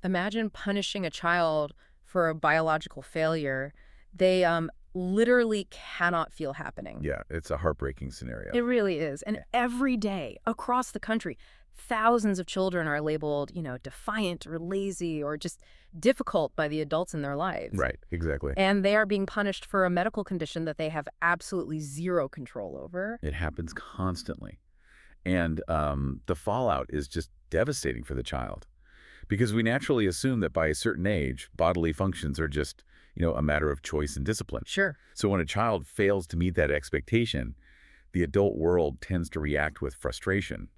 Imagine punishing a child for a biological failure they literally cannot feel happening. Yeah, it's a heartbreaking scenario. It really is. And every day across the country, thousands of children are labeled, defiant or lazy or just difficult by the adults in their lives. Right, exactly. And they are being punished for a medical condition that they have absolutely zero control over. It happens constantly. And the fallout is just devastating for the child. Because we naturally assume that by a certain age, bodily functions are just, a matter of choice and discipline. Sure. So when a child fails to meet that expectation, the adult world tends to react with frustration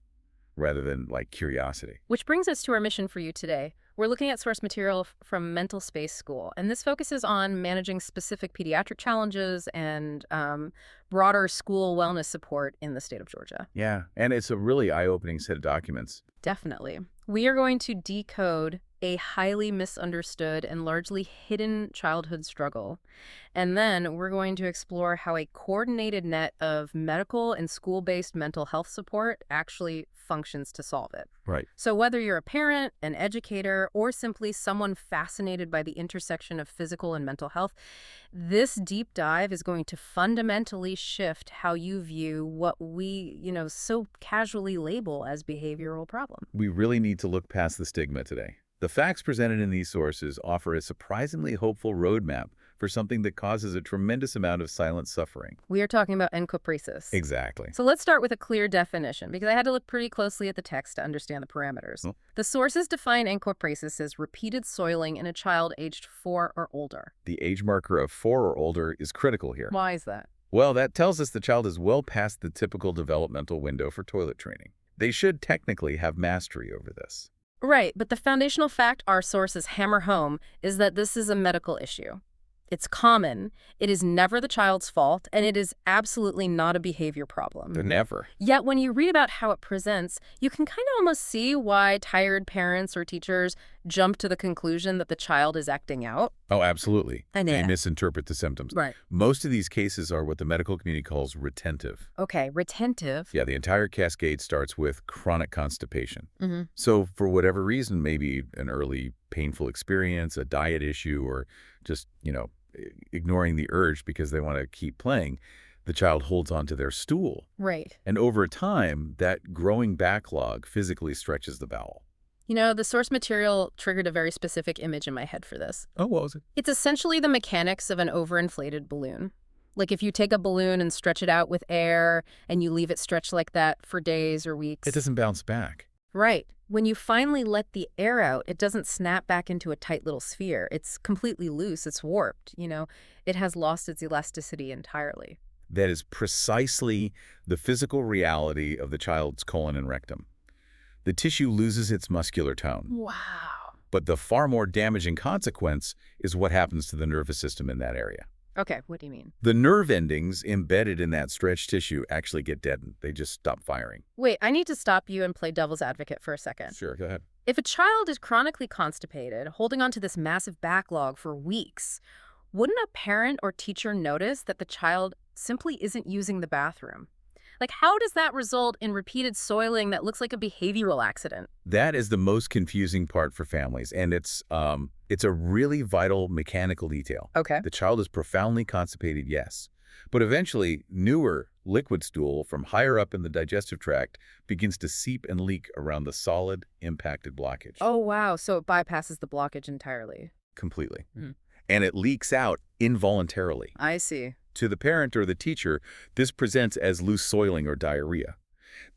rather than, curiosity. Which brings us to our mission for you today. We're looking at source material from MentalSpace School, and this focuses on managing specific pediatric challenges and broader school wellness support in the state of Georgia. Yeah, and it's a really eye-opening set of documents. Definitely. We are going to decode a highly misunderstood and largely hidden childhood struggle. And then we're going to explore how a coordinated net of medical and school-based mental health support actually functions to solve it. Right. So whether you're a parent, an educator, or simply someone fascinated by the intersection of physical and mental health, this deep dive is going to fundamentally shift how you view what we, so casually label as behavioral problem. We really need to look past the stigma today. The facts presented in these sources offer a surprisingly hopeful roadmap for something that causes a tremendous amount of silent suffering. We are talking about Encopresis. Exactly. So let's start with a clear definition, because I had to look pretty closely at the text to understand the parameters. Oh. The sources define Encopresis as repeated soiling in a child aged 4 or older. The age marker of 4 or older is critical here. Why is that? Well, that tells us the child is well past the typical developmental window for toilet training. They should technically have mastery over this. Right, but the foundational fact our sources hammer home is that this is a medical issue. It's common, it is never the child's fault, and it is absolutely not a behavior problem. Never. Yet when you read about how it presents, you can kind of almost see why tired parents or teachers jump to the conclusion that the child is acting out. Oh, absolutely. And they misinterpret the symptoms. Right. Most of these cases are what the medical community calls retentive. Okay, retentive. Yeah, the entire cascade starts with chronic constipation. Mm-hmm. So for whatever reason, maybe an early painful experience, a diet issue, or just, ignoring the urge because they want to keep playing, the child holds onto their stool. Right. And over time, that growing backlog physically stretches the bowel. The source material triggered a very specific image in my head for this. Oh, what was it? It's essentially the mechanics of an overinflated balloon. Like if you take a balloon and stretch it out with air and you leave it stretched like that for days or weeks. It doesn't bounce back. Right. When you finally let the air out, it doesn't snap back into a tight little sphere. It's completely loose. It's warped. It has lost its elasticity entirely. That is precisely the physical reality of the child's colon and rectum. The tissue loses its muscular tone. Wow. But the far more damaging consequence is what happens to the nervous system in that area. Okay, what do you mean? The nerve endings embedded in that stretched tissue actually get deadened. They just stop firing. Wait, I need to stop you and play devil's advocate for a second. Sure, go ahead. If a child is chronically constipated, holding on to this massive backlog for weeks, wouldn't a parent or teacher notice that the child simply isn't using the bathroom? How does that result in repeated soiling that looks like a behavioral accident? That is the most confusing part for families, and it's a really vital mechanical detail. Okay. The child is profoundly constipated, yes, but eventually newer liquid stool from higher up in the digestive tract begins to seep and leak around the solid, impacted blockage. Oh, wow. So it bypasses the blockage entirely. Completely. Mm. And it leaks out involuntarily. I see. To the parent or the teacher, this presents as loose soiling or diarrhea.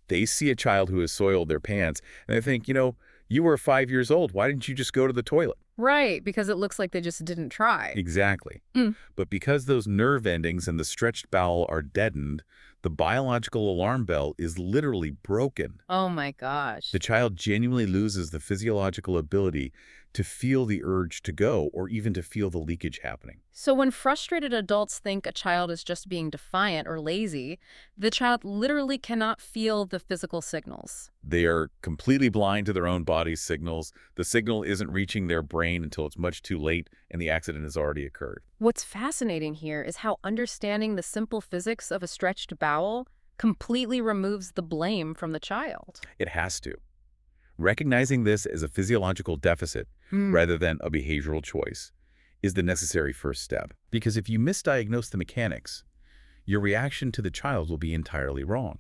They see a child who has soiled their pants, and they think, you were 5 years old. Why didn't you just go to the toilet? Right, because it looks like they just didn't try. Exactly. Mm. But because those nerve endings and the stretched bowel are deadened, the biological alarm bell is literally broken. Oh, my gosh. The child genuinely loses the physiological ability to feel the urge to go or even to feel the leakage happening. So when frustrated adults think a child is just being defiant or lazy, the child literally cannot feel the physical signals. They are completely blind to their own body's signals. The signal isn't reaching their brain until it's much too late and the accident has already occurred. What's fascinating here is how understanding the simple physics of a stretched bowel completely removes the blame from the child. It has to. Recognizing this as a physiological deficit Mm. rather than a behavioral choice is the necessary first step. Because if you misdiagnose the mechanics, your reaction to the child will be entirely wrong.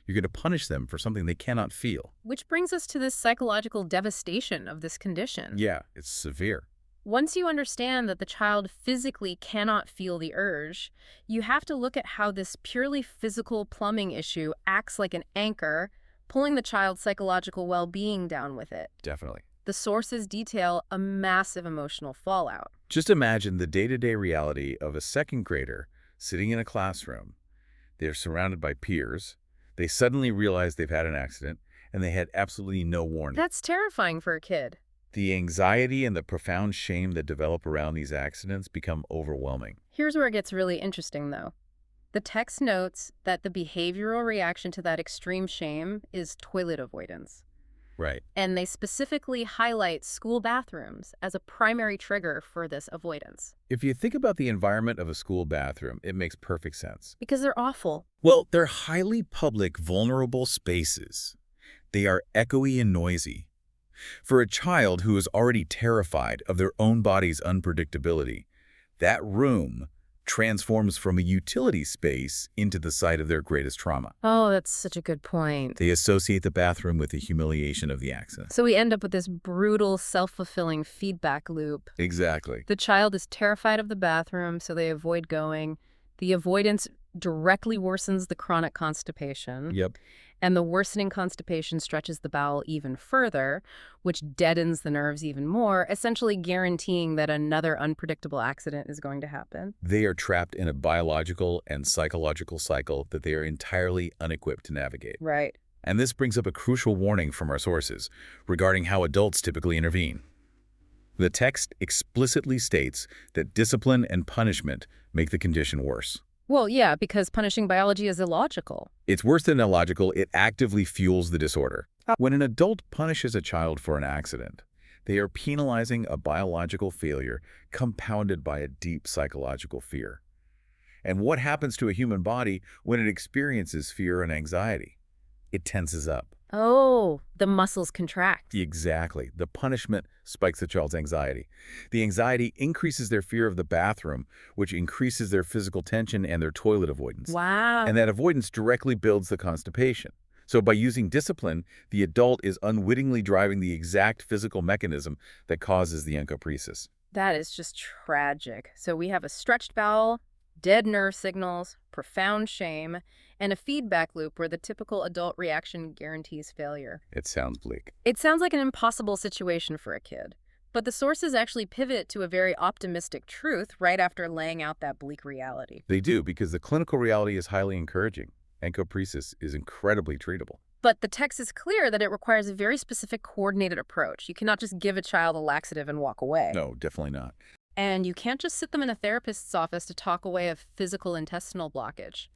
You're going to punish them for something they cannot feel. Which brings us to this psychological devastation of this condition. Yeah, it's severe. Once you understand that the child physically cannot feel the urge, you have to look at how this purely physical plumbing issue acts like an anchor, pulling the child's psychological well-being down with it. Definitely. The sources detail a massive emotional fallout. Just imagine the day-to-day reality of a second grader sitting in a classroom. They're surrounded by peers. They suddenly realize they've had an accident, and they had absolutely no warning. That's terrifying for a kid. The anxiety and the profound shame that develop around these accidents become overwhelming. Here's where it gets really interesting, though. The text notes that the behavioral reaction to that extreme shame is toilet avoidance. Right. And they specifically highlight school bathrooms as a primary trigger for this avoidance. If you think about the environment of a school bathroom, it makes perfect sense. Because they're awful. Well, they're highly public, vulnerable spaces. They are echoey and noisy. For a child who is already terrified of their own body's unpredictability, that room transforms from a utility space into the site of their greatest trauma. Oh, that's such a good point. They associate the bathroom with the humiliation of the accident. So we end up with this brutal, self-fulfilling feedback loop. Exactly. The child is terrified of the bathroom, so they avoid going. The avoidance directly worsens the chronic constipation. Yep. And the worsening constipation stretches the bowel even further, which deadens the nerves even more, essentially guaranteeing that another unpredictable accident is going to happen. They are trapped in a biological and psychological cycle that they are entirely unequipped to navigate. Right. And this brings up a crucial warning from our sources regarding how adults typically intervene. The text explicitly states that discipline and punishment make the condition worse. Well, yeah, because punishing biology is illogical. It's worse than illogical, it actively fuels the disorder. When an adult punishes a child for an accident, they are penalizing a biological failure compounded by a deep psychological fear. And what happens to a human body when it experiences fear and anxiety? It tenses up. Oh, the muscles contract. Exactly. The punishment spikes the child's anxiety. The anxiety increases their fear of the bathroom, which increases their physical tension and their toilet avoidance. Wow. And that avoidance directly builds the constipation. So by using discipline, the adult is unwittingly driving the exact physical mechanism that causes the encopresis. That is just tragic. So we have a stretched bowel, dead nerve signals, profound shame, and a feedback loop where the typical adult reaction guarantees failure. It sounds bleak. It sounds like an impossible situation for a kid, but the sources actually pivot to a very optimistic truth right after laying out that bleak reality. They do, because the clinical reality is highly encouraging. Encopresis is incredibly treatable. But the text is clear that it requires a very specific coordinated approach. You cannot just give a child a laxative and walk away. No, definitely not. And you can't just sit them in a therapist's office to talk away a physical intestinal blockage.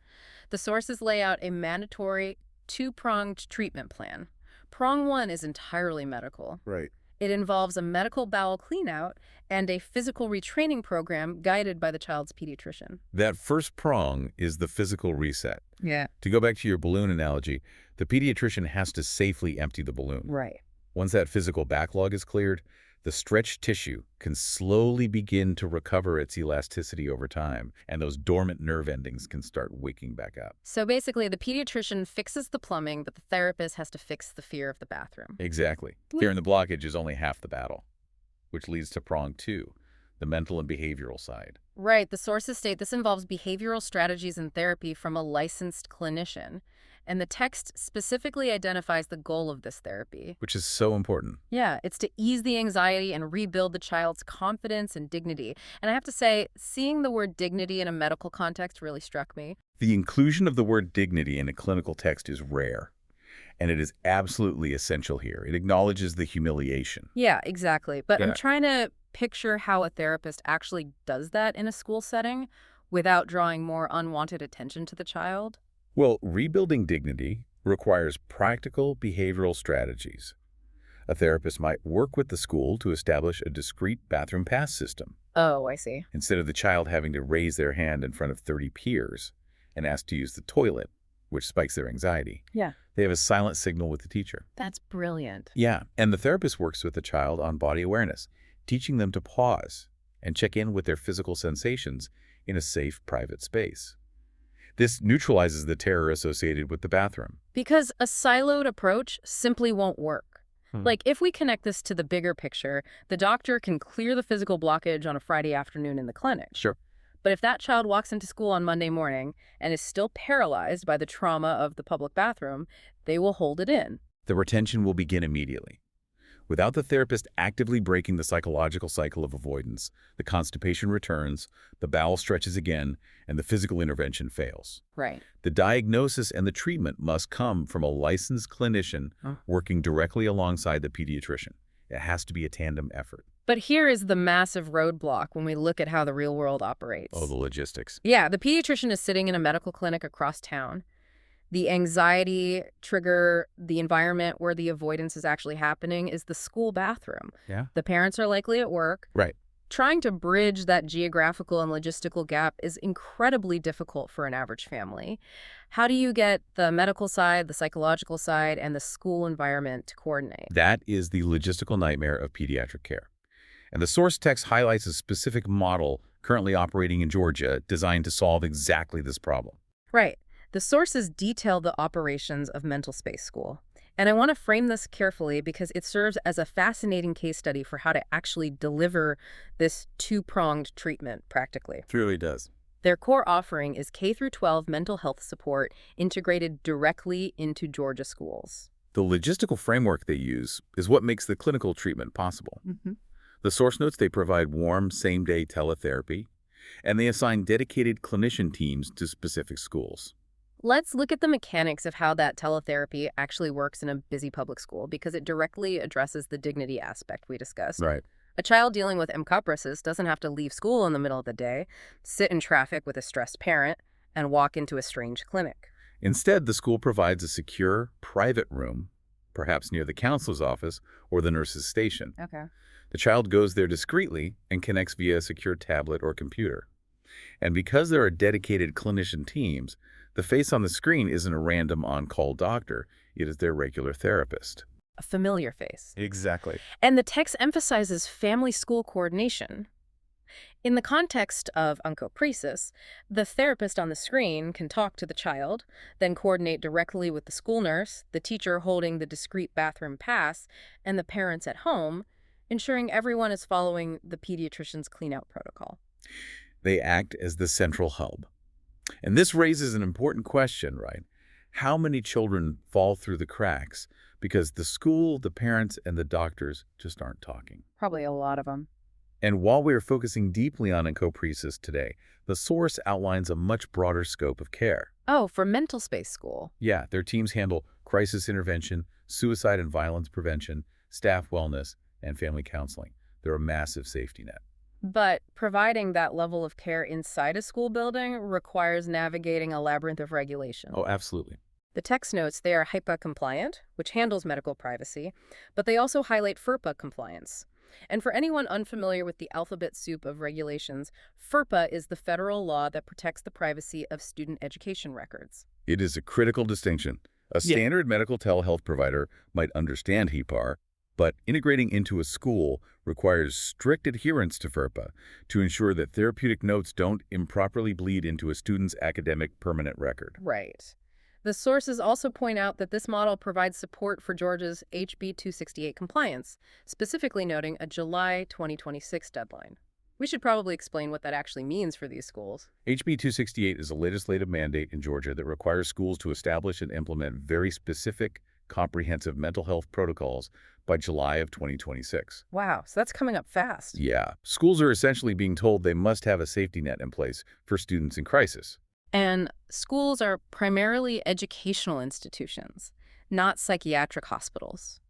The sources lay out a mandatory two-pronged treatment plan. Prong 1 is entirely medical. Right. It involves a medical bowel cleanout and a physical retraining program guided by the child's pediatrician. That first prong is the physical reset. Yeah. To go back to your balloon analogy, the pediatrician has to safely empty the balloon. Right. Once that physical backlog is cleared, the stretched tissue can slowly begin to recover its elasticity over time, and those dormant nerve endings can start waking back up. So basically, the pediatrician fixes the plumbing, but the therapist has to fix the fear of the bathroom. Exactly. Fear in the blockage is only half the battle, which leads to prong 2, the mental and behavioral side. Right. The sources state this involves behavioral strategies and therapy from a licensed clinician. And the text specifically identifies the goal of this therapy. Which is so important. Yeah, it's to ease the anxiety and rebuild the child's confidence and dignity. And I have to say, seeing the word dignity in a medical context really struck me. The inclusion of the word dignity in a clinical text is rare, and it is absolutely essential here. It acknowledges the humiliation. Yeah, exactly. But Yeah. I'm trying to picture how a therapist actually does that in a school setting without drawing more unwanted attention to the child. Well, rebuilding dignity requires practical behavioral strategies. A therapist might work with the school to establish a discrete bathroom pass system. Oh, I see. Instead of the child having to raise their hand in front of 30 peers and ask to use the toilet, which spikes their anxiety, Yeah. they have a silent signal with the teacher. That's brilliant. Yeah, and the therapist works with the child on body awareness. teaching them to pause and check in with their physical sensations in a safe, private space. This neutralizes the terror associated with the bathroom. Because a siloed approach simply won't work. Hmm. Like, if we connect this to the bigger picture, the doctor can clear the physical blockage on a Friday afternoon in the clinic. Sure. But if that child walks into school on Monday morning and is still paralyzed by the trauma of the public bathroom, they will hold it in. The retention will begin immediately. Without the therapist actively breaking the psychological cycle of avoidance, the constipation returns, the bowel stretches again, and the physical intervention fails. Right. The diagnosis and the treatment must come from a licensed clinician working directly alongside the pediatrician. It has to be a tandem effort. But here is the massive roadblock when we look at how the real world operates. Oh, the logistics. Yeah, the pediatrician is sitting in a medical clinic across town. The anxiety trigger, the environment where the avoidance is actually happening is the school bathroom. Yeah. The parents are likely at work. Right. Trying to bridge that geographical and logistical gap is incredibly difficult for an average family. How do you get the medical side, the psychological side, and the school environment to coordinate? That is the logistical nightmare of pediatric care. And the source text highlights a specific model currently operating in Georgia designed to solve exactly this problem. Right. The sources detail the operations of MentalSpace School. And I want to frame this carefully because it serves as a fascinating case study for how to actually deliver this two-pronged treatment practically. It really does. Their core offering is K-12 mental health support integrated directly into Georgia schools. The logistical framework they use is what makes the clinical treatment possible. The source notes they provide warm, same-day teletherapy, and they assign dedicated clinician teams to specific schools. Let's look at the mechanics of how that teletherapy actually works in a busy public school because it directly addresses the dignity aspect we discussed. Right. A child dealing with Encopresis doesn't have to leave school in the middle of the day, sit in traffic with a stressed parent, and walk into a strange clinic. Instead, the school provides a secure, private room, perhaps near the counselor's office or the nurse's station. Okay. The child goes there discreetly and connects via a secure tablet or computer. And because there are dedicated clinician teams, the face on the screen isn't a random on-call doctor. It is their regular therapist. A familiar face. Exactly. And the text emphasizes family-school coordination. In the context of Encopresis, the therapist on the screen can talk to the child, then coordinate directly with the school nurse, the teacher holding the discrete bathroom pass, and the parents at home, ensuring everyone is following the pediatrician's clean-out protocol. They act as the central hub. And this raises an important question, right? How many children fall through the cracks because the school, the parents, and the doctors just aren't talking? Probably a lot of them. And while we are focusing deeply on Encopresis today, the source outlines a much broader scope of care. Oh, for MentalSpace School. Yeah, their teams handle crisis intervention, suicide and violence prevention, staff wellness, and family counseling. They're a massive safety net. But providing that level of care inside a school building requires navigating a labyrinth of regulation. Oh, absolutely. The text notes they are HIPAA compliant, which handles medical privacy, but they also highlight FERPA compliance. And for anyone unfamiliar with the alphabet soup of regulations, FERPA is the federal law that protects the privacy of student education records. It is a critical distinction. A standard medical telehealth provider might understand HIPAA, but integrating into a school requires strict adherence to FERPA to ensure that therapeutic notes don't improperly bleed into a student's academic permanent record. Right. The sources also point out that this model provides support for Georgia's HB 268 compliance, specifically noting a July 2026 deadline. We should probably explain what that actually means for these schools. HB 268 is a legislative mandate in Georgia that requires schools to establish and implement very specific, comprehensive mental health protocols by July of 2026. Wow, so that's coming up fast. Yeah. Schools are essentially being told they must have a safety net in place for students in crisis. And schools are primarily educational institutions, not psychiatric hospitals.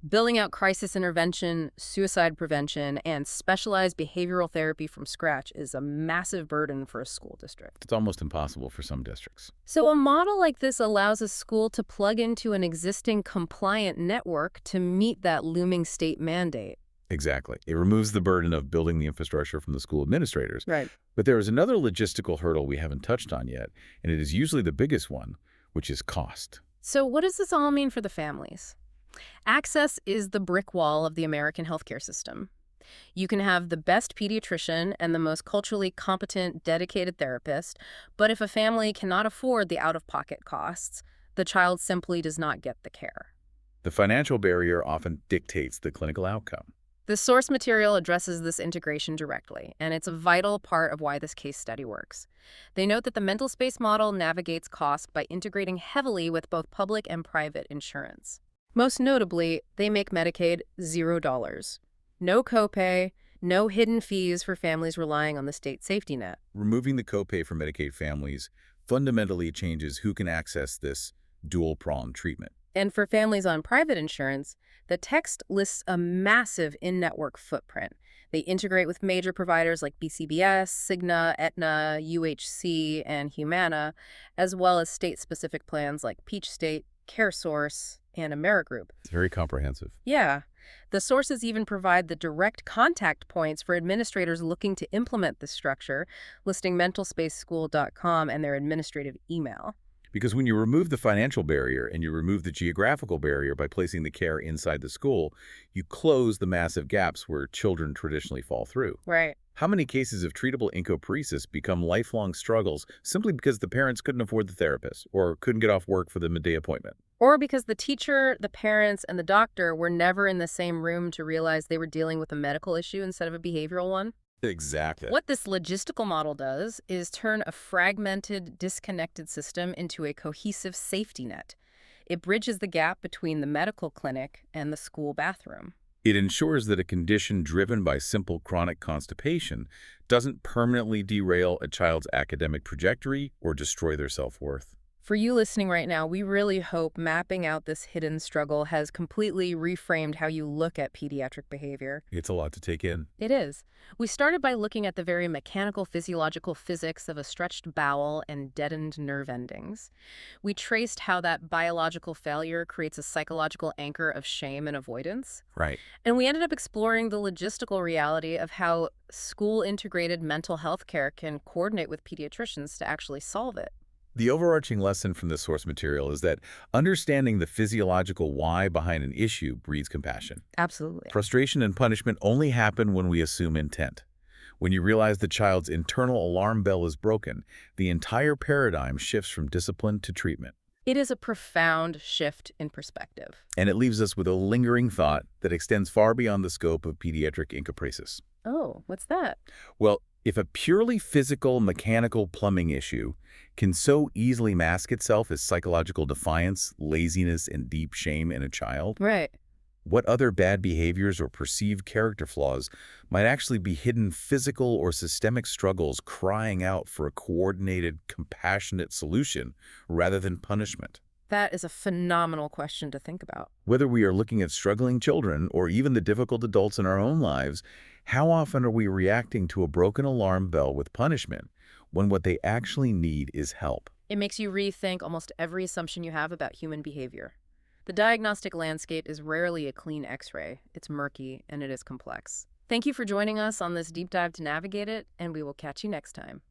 Building out crisis intervention, suicide prevention, and specialized behavioral therapy from scratch is a massive burden for a school district. It's almost impossible for some districts. So a model like this allows a school to plug into an existing compliant network to meet that looming state mandate. Exactly. It removes the burden of building the infrastructure from the school administrators. Right. But there is another logistical hurdle we haven't touched on yet, and it is usually the biggest one, which is cost. So what does this all mean for the families? Access is the brick wall of the American healthcare system. You can have the best pediatrician and the most culturally competent, dedicated therapist, but if a family cannot afford the out-of-pocket costs, the child simply does not get the care. The financial barrier often dictates the clinical outcome. The source material addresses this integration directly, and it's a vital part of why this case study works. They note that the MentalSpace model navigates costs by integrating heavily with both public and private insurance. Most notably, they make Medicaid $0. No copay, no hidden fees for families relying on the state safety net. Removing the copay for Medicaid families fundamentally changes who can access this dual-pronged treatment. And for families on private insurance, the text lists a massive in-network footprint. They integrate with major providers like BCBS, Cigna, Aetna, UHC, and Humana, as well as state-specific plans like Peach State, CareSource, and AmeriGroup. It's very comprehensive. Yeah. The sources even provide the direct contact points for administrators looking to implement this structure, listing mentalspaceschool.com and their administrative email. Because when you remove the financial barrier and you remove the geographical barrier by placing the care inside the school, you close the massive gaps where children traditionally fall through. Right. How many cases of treatable Encopresis become lifelong struggles simply because the parents couldn't afford the therapist or couldn't get off work for the midday appointment? Or because the teacher, the parents, and the doctor were never in the same room to realize they were dealing with a medical issue instead of a behavioral one? Exactly. What this logistical model does is turn a fragmented, disconnected system into a cohesive safety net. It bridges the gap between the medical clinic and the school bathroom. It ensures that a condition driven by simple chronic constipation doesn't permanently derail a child's academic trajectory or destroy their self-worth. For you listening right now, we really hope mapping out this hidden struggle has completely reframed how you look at pediatric behavior. It's a lot to take in. It is. We started by looking at the very mechanical physiological physics of a stretched bowel and deadened nerve endings. We traced how that biological failure creates a psychological anchor of shame and avoidance. Right. And we ended up exploring the logistical reality of how school-integrated mental health care can coordinate with pediatricians to actually solve it. The overarching lesson from the source material is that understanding the physiological why behind an issue breeds compassion. Absolutely. Frustration and punishment only happen when we assume intent. When you realize the child's internal alarm bell is broken, the entire paradigm shifts from discipline to treatment. It is a profound shift in perspective. And it leaves us with a lingering thought that extends far beyond the scope of pediatric Encopresis. Oh, what's that? Well, if a purely physical, mechanical plumbing issue can so easily mask itself as psychological defiance, laziness, and deep shame in a child, Right. what other bad behaviors or perceived character flaws might actually be hidden physical or systemic struggles crying out for a coordinated, compassionate solution rather than punishment? That is a phenomenal question to think about. Whether we are looking at struggling children or even the difficult adults in our own lives, how often are we reacting to a broken alarm bell with punishment when what they actually need is help? It makes you rethink almost every assumption you have about human behavior. The diagnostic landscape is rarely a clean X-ray. It's murky and it is complex. Thank you for joining us on this deep dive to navigate it, and we will catch you next time.